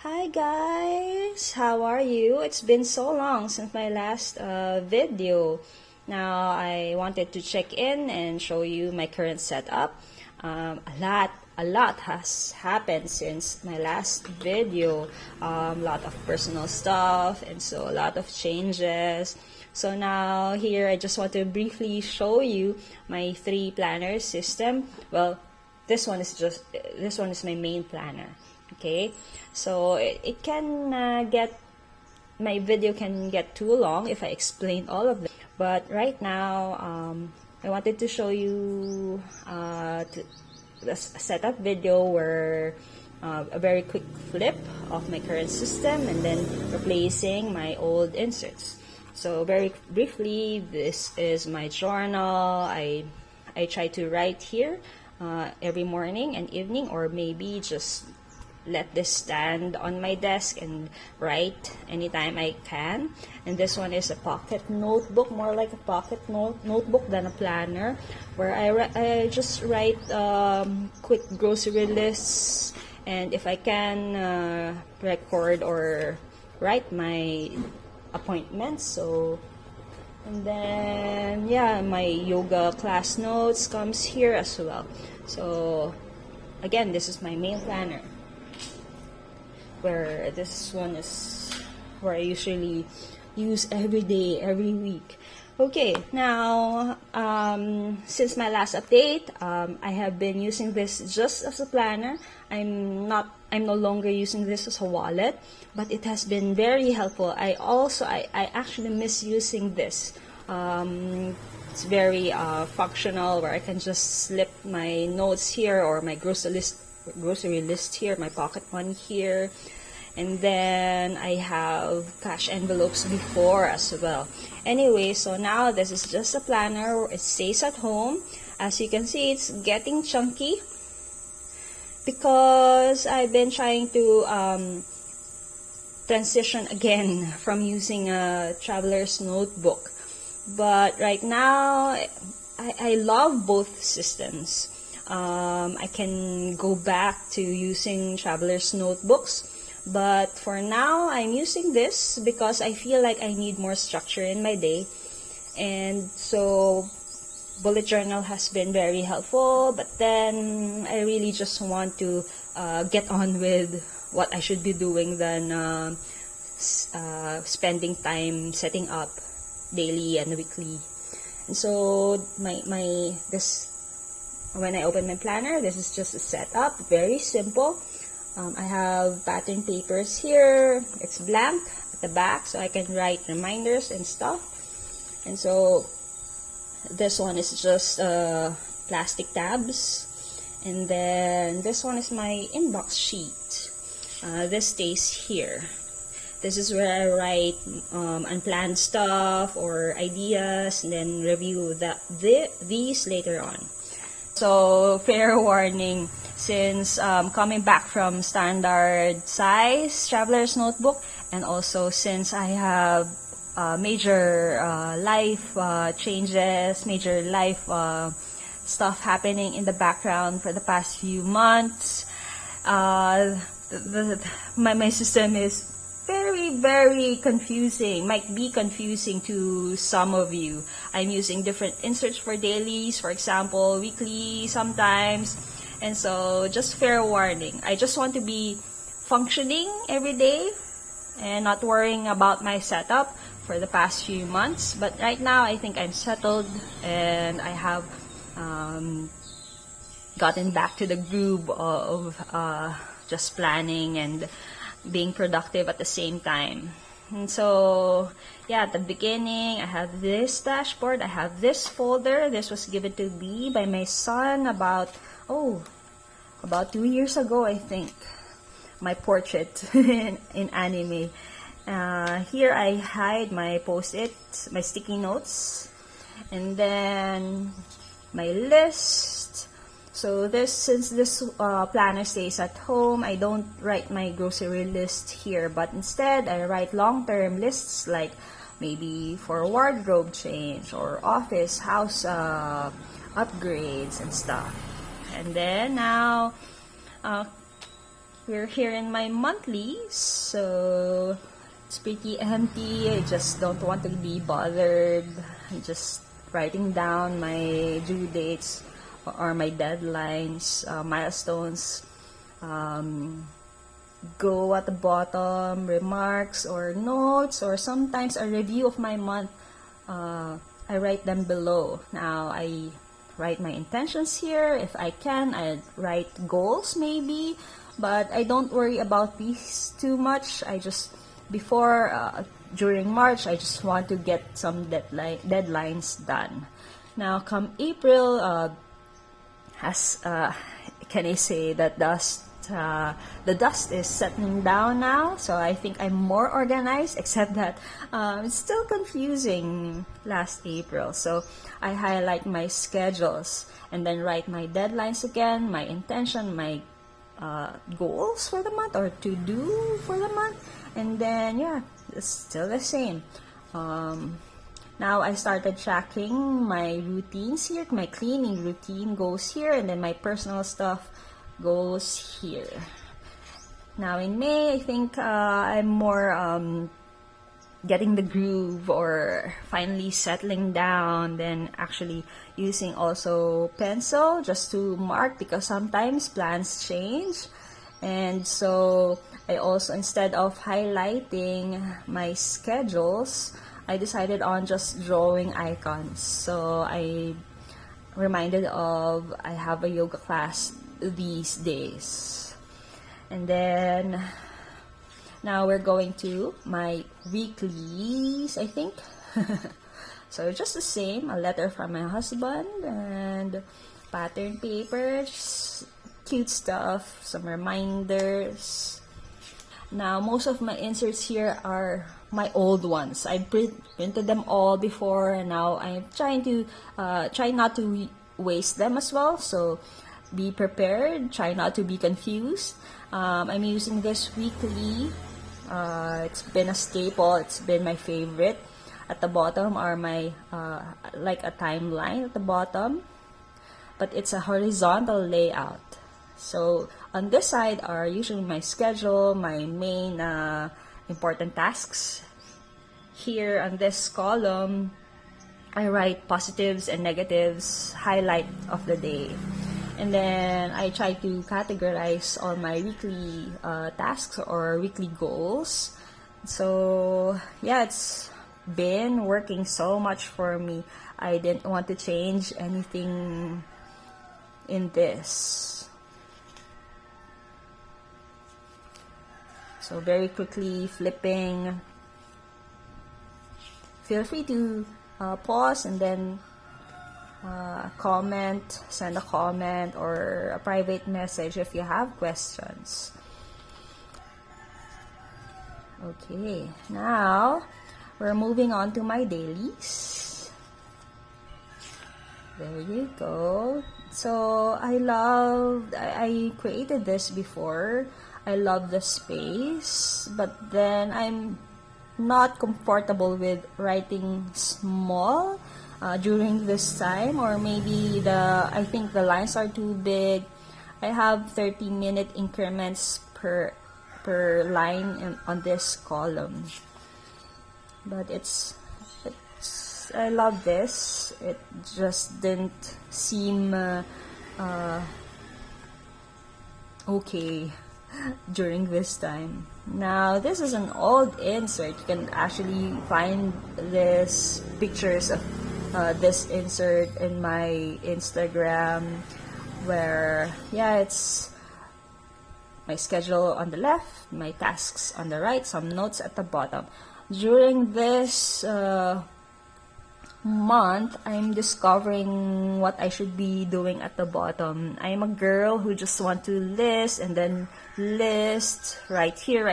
Hi guys, how are you? It's been so long since my last video. Now I wanted to check in and show you my current setup. A lot has happened since my last video. A lot of personal stuff, and so a lot of changes. So now here I just want to briefly show you my 3 planner system. Well, this one is my main planner. Okay, so it can my video can get too long if I explain all of them. But right now, I wanted to show you a setup video where a very quick flip of my current system and then replacing my old inserts. So very briefly, this is my journal. I try to write here every morning and evening, or maybe just let this stand on my desk and write anytime I can. And this one is a pocket notebook, more like a pocket notebook than a planner, where I just write quick grocery lists, and if I can record or write my appointments. So, and then yeah, my yoga class notes comes here as well. So again, this is my main planner, where this one is where I usually use every day, every week. Okay, now since my last update, I have been using this just as a planner. I'm no longer using this as a wallet, but it has been very helpful. I actually miss using this. It's very functional, where I can just slip my notes here, or my grocery list here, my pocket money here, and then I have cash envelopes before as well. Anyway, so now this is just a planner. It stays at home. As you can see, it's getting chunky because I've been trying to transition again from using a traveler's notebook. But right now, I love both systems. I can go back to using traveler's notebooks, but for now I'm using this because I feel like I need more structure in my day, and so bullet journal has been very helpful. But then I really just want to get on with what I should be doing than spending time setting up daily and weekly. And so when I open my planner, this is just a setup, very simple. I have pattern papers here. It's blank at the back, so I can write reminders and stuff. And so this one is just plastic tabs. And then this one is my inbox sheet. This stays here. This is where I write unplanned stuff or ideas, and then review these later on. So, fair warning, since coming back from standard size traveler's notebook, and also since I have major life changes, major life stuff happening in the background for the past few months, my system is very confusing. Might be confusing to some of you. I'm using different inserts for dailies, for example, weekly sometimes, and so just fair warning. I just want to be functioning every day and not worrying about my setup for the past few months. But right now I think I'm settled, and I have gotten back to the groove of just planning and being productive at the same time. And so yeah, at the beginning I have this dashboard, I have this folder. This was given to me by my son about 2 years ago, I think. My portrait in anime. Here I hide my post-its, my sticky notes, and then my list. So since this planner stays at home, I don't write my grocery list here, but instead I write long-term lists, like maybe for wardrobe change or office, house upgrades and stuff. And then now we're here in my monthly, so it's pretty empty. I just don't want to be bothered. I'm just writing down my due dates or my deadlines, milestones. Go at the bottom, remarks or notes, or sometimes a review of my month. I write them below. Now I write my intentions here. If I can, I write goals maybe, but I don't worry about these too much. I just, during March, I just want to get some deadlines done. Now come April, can I say that the dust is settling down now, so I think I'm more organized, except that it's still confusing last April. So I highlight my schedules and then write my deadlines again, my intention, my goals for the month or to do for the month, and then yeah, it's still the same. Now I started tracking my routines here. My cleaning routine goes here, and then my personal stuff goes here. Now in May, I think I'm more getting the groove or finally settling down, then actually using also pencil just to mark, because sometimes plans change. And so I also, instead of highlighting my schedules, I decided on just drawing icons. So I reminded of I have a yoga class these days. And then now we're going to my weeklies, I think. So just the same, a letter from my husband and pattern papers, cute stuff, some reminders. Now most of my inserts here are my old ones. I printed them all before, and now I'm trying to try not to waste them as well. So be prepared, try not to be confused. I'm using this weekly. It's been a staple, it's been my favorite. At the bottom are my like a timeline at the bottom, but it's a horizontal layout. So on this side are usually my schedule, my main important tasks. Here on this column, I write positives and negatives, highlight of the day. And then I try to categorize all my weekly tasks or weekly goals. So yeah, it's been working so much for me. I didn't want to change anything in this. So very quickly flipping. Feel free to pause and then comment, send a comment or a private message if you have questions. Okay, now we're moving on to my dailies. There you go. So I created this before. I love the space, but then I'm not comfortable with writing small during this time, or maybe I think the lines are too big. I have 30-minute increments per line on this column, but I love this. It just didn't seem okay during this time. Now this is an old insert. You can actually find this pictures of this insert in my Instagram, where yeah, it's my schedule on the left, my tasks on the right, some notes at the bottom. During this month, I'm discovering what I should be doing at the bottom. I'm a girl who just want to list and then list right here,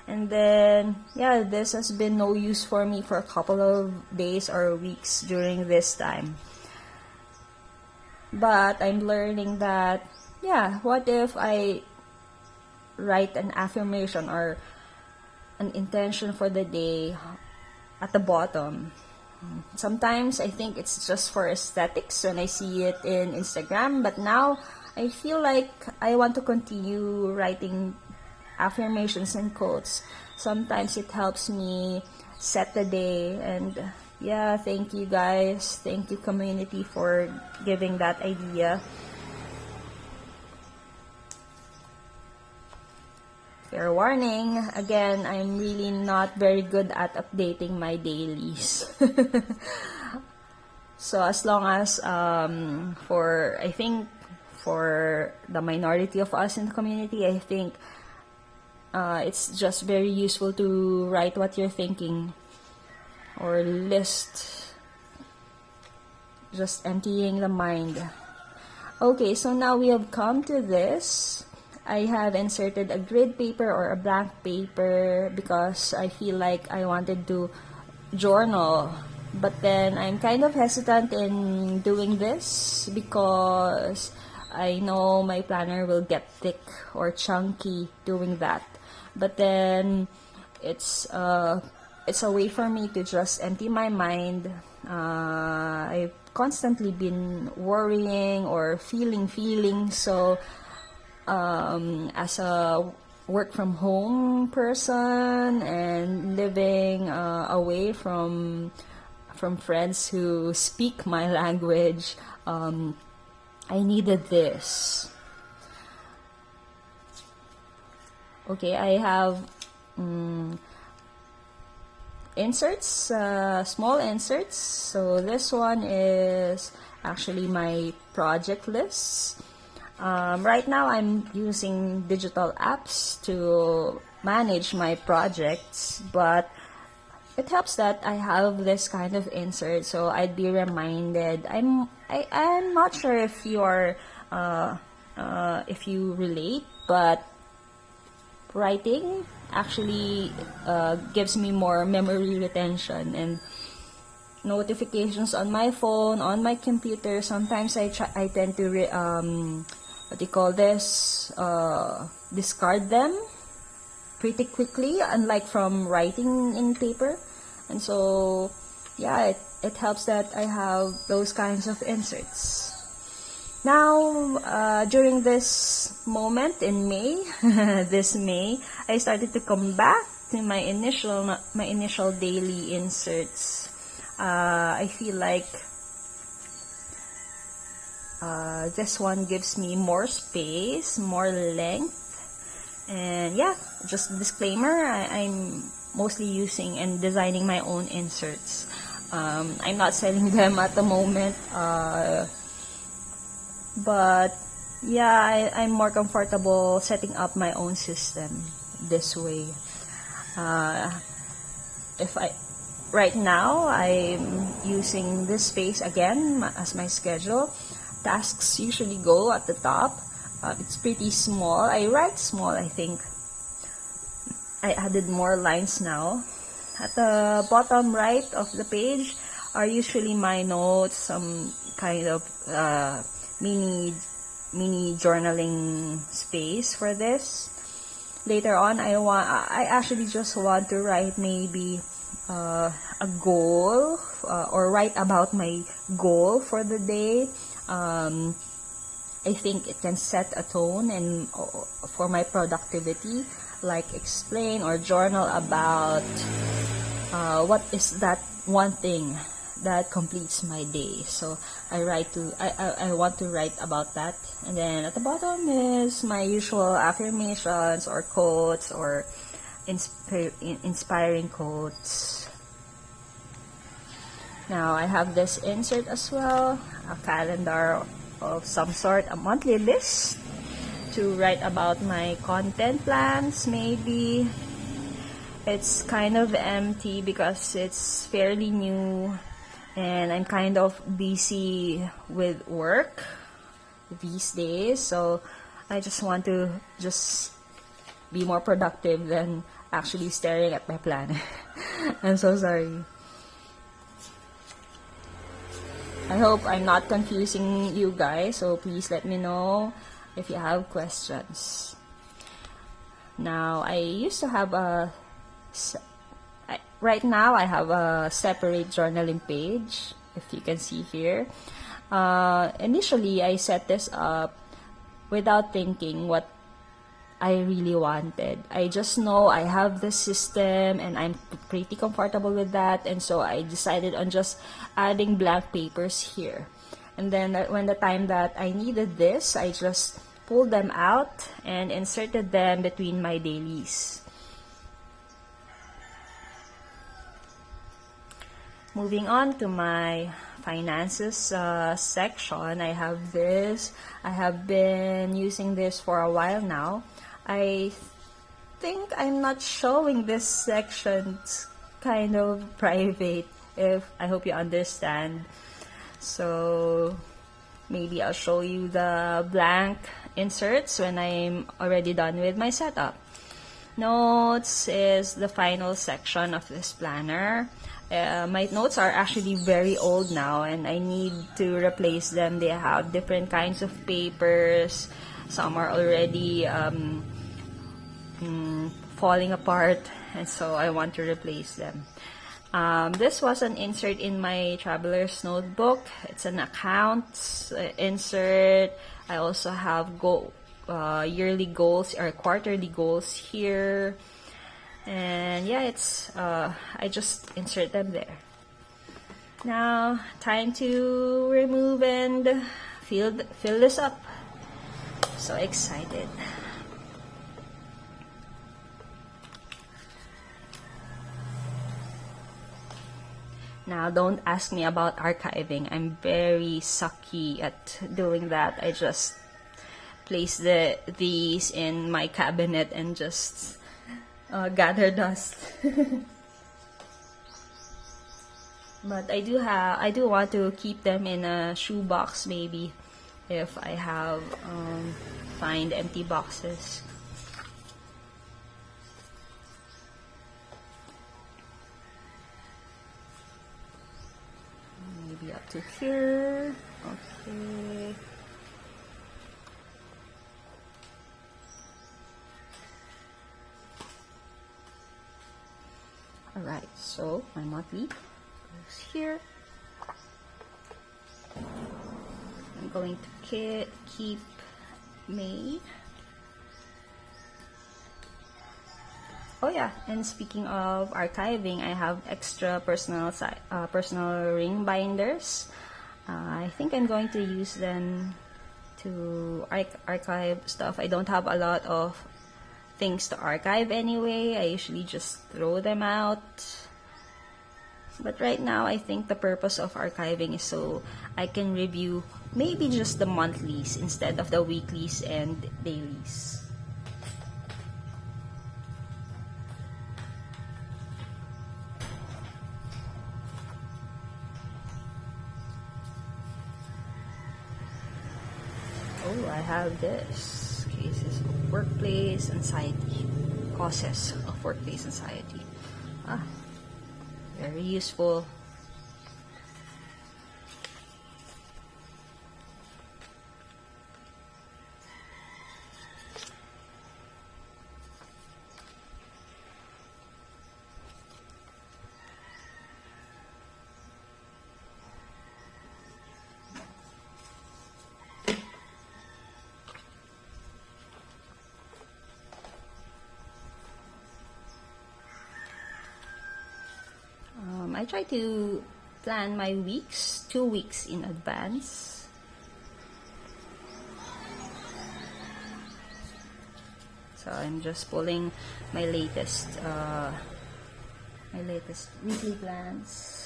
and then yeah, this has been no use for me for a couple of days or weeks during this time. But I'm learning that yeah, what if I write an affirmation or an intention for the day at the bottom? Sometimes I think it's just for aesthetics when I see it in Instagram, but now I feel like I want to continue writing affirmations and quotes. Sometimes it helps me set the day. And yeah, thank you guys, thank you community for giving that idea. Fair warning, again, I'm really not very good at updating my dailies. So as long as I think for the minority of us in the community, I think it's just very useful to write what you're thinking or list, just emptying the mind. Okay, so now we have come to this. I have inserted a grid paper or a blank paper because I feel like I wanted to journal. But then I'm kind of hesitant in doing this because I know my planner will get thick or chunky doing that. But then it's a way for me to just empty my mind. I've constantly been worrying or feeling, so as a work from home person and living away from friends who speak my language, I needed this. Okay, I have inserts, small inserts. So this one is actually my project lists. Right now I'm using digital apps to manage my projects, but it helps that I have this kind of insert, so I'd be reminded. I'm not sure if you are if you relate, but writing actually gives me more memory retention, and notifications on my phone, on my computer, sometimes I tend to what do you call this, discard them pretty quickly, unlike from writing in paper. And so yeah, it helps that I have those kinds of inserts. Now during this moment in May, this May, I started to come back to my initial daily inserts. I feel like this one gives me more space, more length, and yeah, just a disclaimer, I'm mostly using and designing my own inserts. I'm not selling them at the moment, but yeah, I'm more comfortable setting up my own system this way. Right now, I'm using this space again as my schedule. Tasks usually go at the top. It's pretty small. I write small, I think. I added more lines now. At the bottom right of the page are usually my notes, some kind of mini journaling space for this. Later on, I actually just want to write maybe a goal, or write about my goal for the day. I think it can set a tone and for my productivity, like explain or journal about what is that one thing that completes my day. So I want to write about that. And then at the bottom is my usual affirmations or quotes or inspiring quotes. Now I have this insert as well, a calendar of some sort, a monthly list to write about my content plans. Maybe it's kind of empty because it's fairly new and I'm kind of busy with work these days, so I just want to just be more productive than actually staring at my planner. I'm so sorry. I hope I'm not confusing you guys, so please let me know if you have questions. Now, I used to have right now I have a separate journaling page, if you can see here. Initially, I set this up without thinking what I really wanted. I just know I have the system and I'm pretty comfortable with that, and so I decided on just adding blank papers here. And then when the time that I needed this, I just pulled them out and inserted them between my dailies. Moving on to my finances section, I have this. I have been using this for a while now. I think I'm not showing this section. It's kind of private, if I hope you understand. So maybe I'll show you the blank inserts when I'm already done with my setup. Notes is the final section of this planner. My notes are actually very old now and I need to replace them. They have different kinds of papers. Some are already falling apart, and so I want to replace them. This was an insert in my traveler's notebook. It's an accounts insert. I also have yearly goals or quarterly goals here. And yeah, it's I just insert them there. Now, time to remove and fill this up. So excited. Now, don't ask me about archiving. I'm very sucky at doing that. I just place these in my cabinet and just gather dust. But I do want to keep them in a shoebox maybe if I have find empty boxes. Maybe up to here. Okay. Alright, so my monthly goes here. I'm going to keep May. Oh yeah, and speaking of archiving, I have extra personal ring binders. I think I'm going to use them to archive stuff. I don't have a lot of things to archive anyway. I usually just throw them out. But right now, I think the purpose of archiving is so I can review maybe just the monthlies instead of the weeklies and dailies. Oh, I have this. Cases of workplace anxiety. Causes of workplace anxiety. Very useful. I try to plan my weeks 2 weeks in advance. So I'm just pulling my latest weekly plans.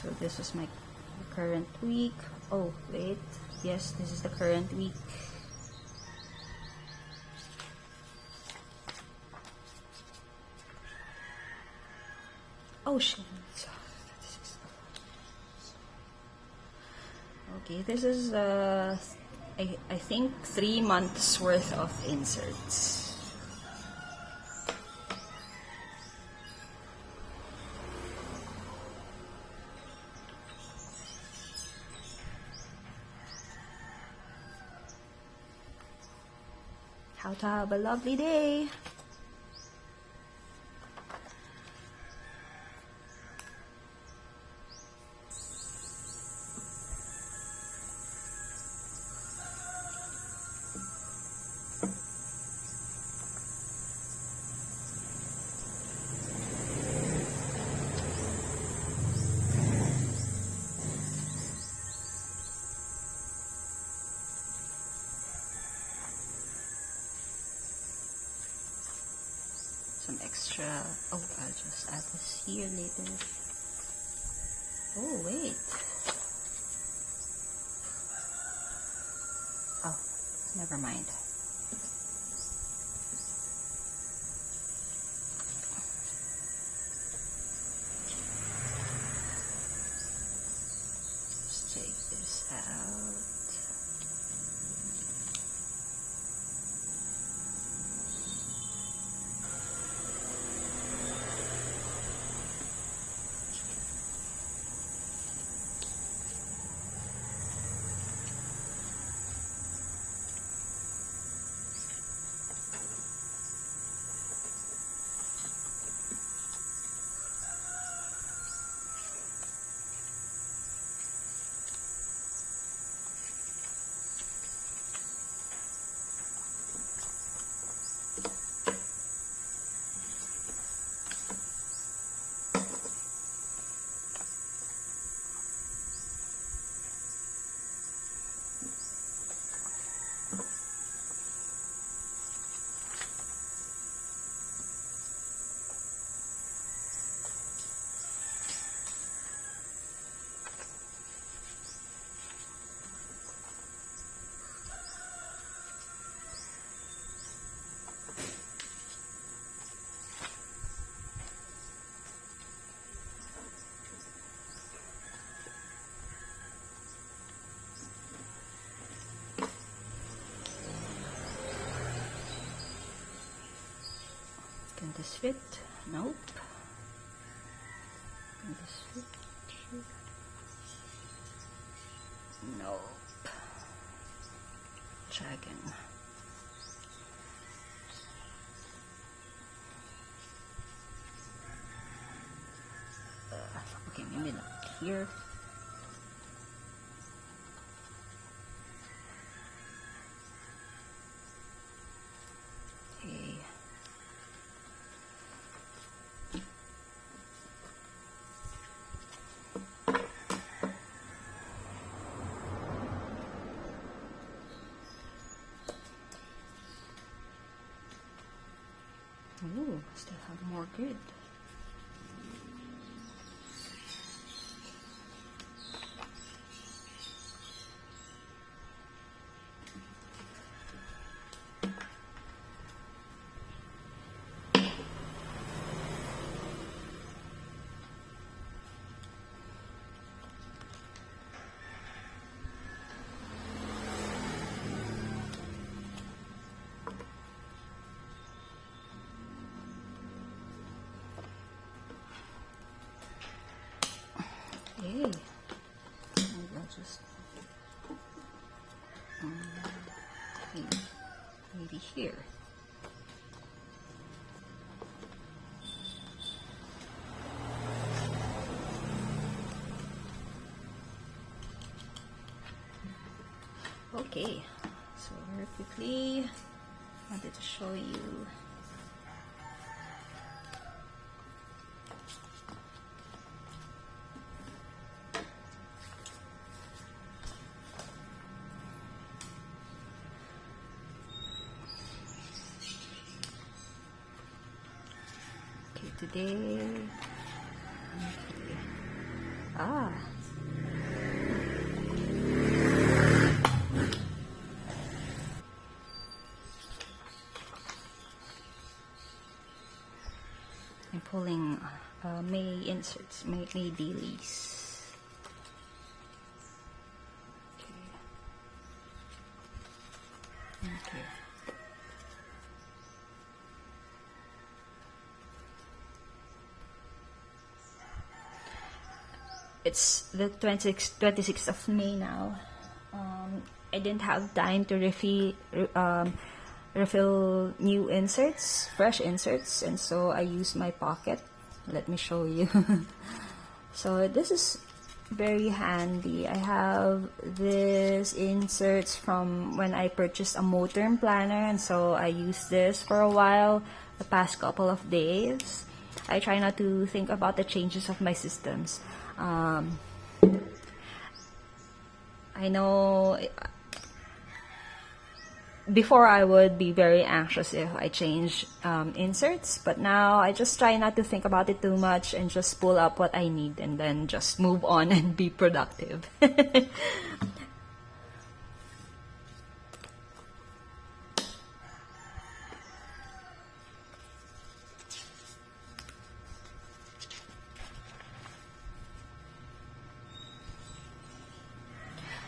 So this is my current week. Oh, wait. Yes, this is the current week. Oh, shit. Okay, this is, I think 3 months worth of inserts. how to have a lovely day. Some extra, oh, I'll just add this here later. Oh, wait. Oh, never mind. Just take this out. Can this fit? Nope. Can this fit? Nope. Try again. Okay, maybe not here. Okay. Ooh, still have more grid. Okay, maybe I'll just maybe here. Okay, so very quickly, I wanted to show you. Okay, today. Okay. Ah. I'm pulling May inserts, May dailies. Okay. Okay. It's the 26th of May now. I didn't have time to refill new inserts, fresh inserts, and so I use my pocket. Let me show you. So this is very handy. I have this inserts from when I purchased a Moterm planner, and so I used this for a while, the past couple of days. I try not to think about the changes of my systems. I know before I would be very anxious if I change inserts, but now I just try not to think about it too much and just pull up what I need and then just move on and be productive.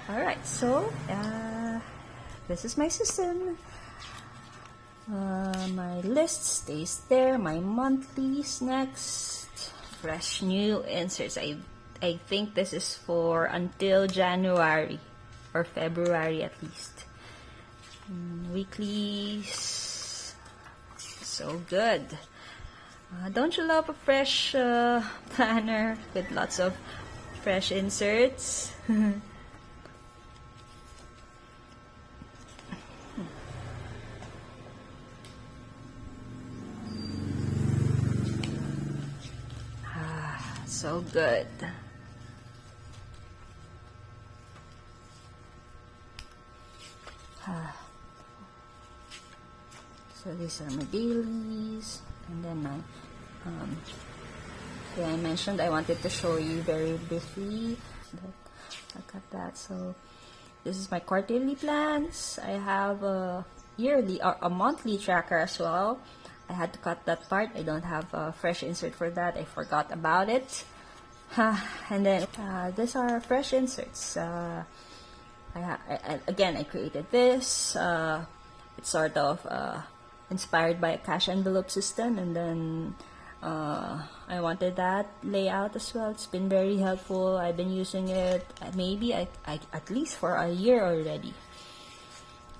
Alright, so this is my system. My list stays there. My monthlies next. Fresh new inserts. I think this is for until January or February at least. Weeklies. So good. Don't you love a fresh planner with lots of fresh inserts? So good. So these are my dailies, and then my yeah, I mentioned I wanted to show you very briefly, but look at that. So this is my quarterly plans. I have a yearly or a monthly tracker as well. I had to cut that part. I don't have a fresh insert for that. I forgot about it. And then these are fresh inserts. Again, I created this. It's sort of inspired by a cash envelope system, and then I wanted that layout as well. It's been very helpful. I've been using it maybe at least for a year already.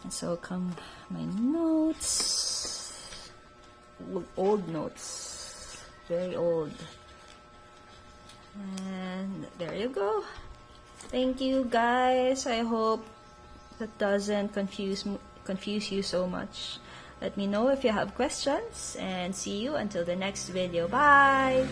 And so come my notes. Old notes, very old, and there you go. Thank you guys. I hope that doesn't confuse you so much. Let me know if you have questions, and see you until the next video. Bye.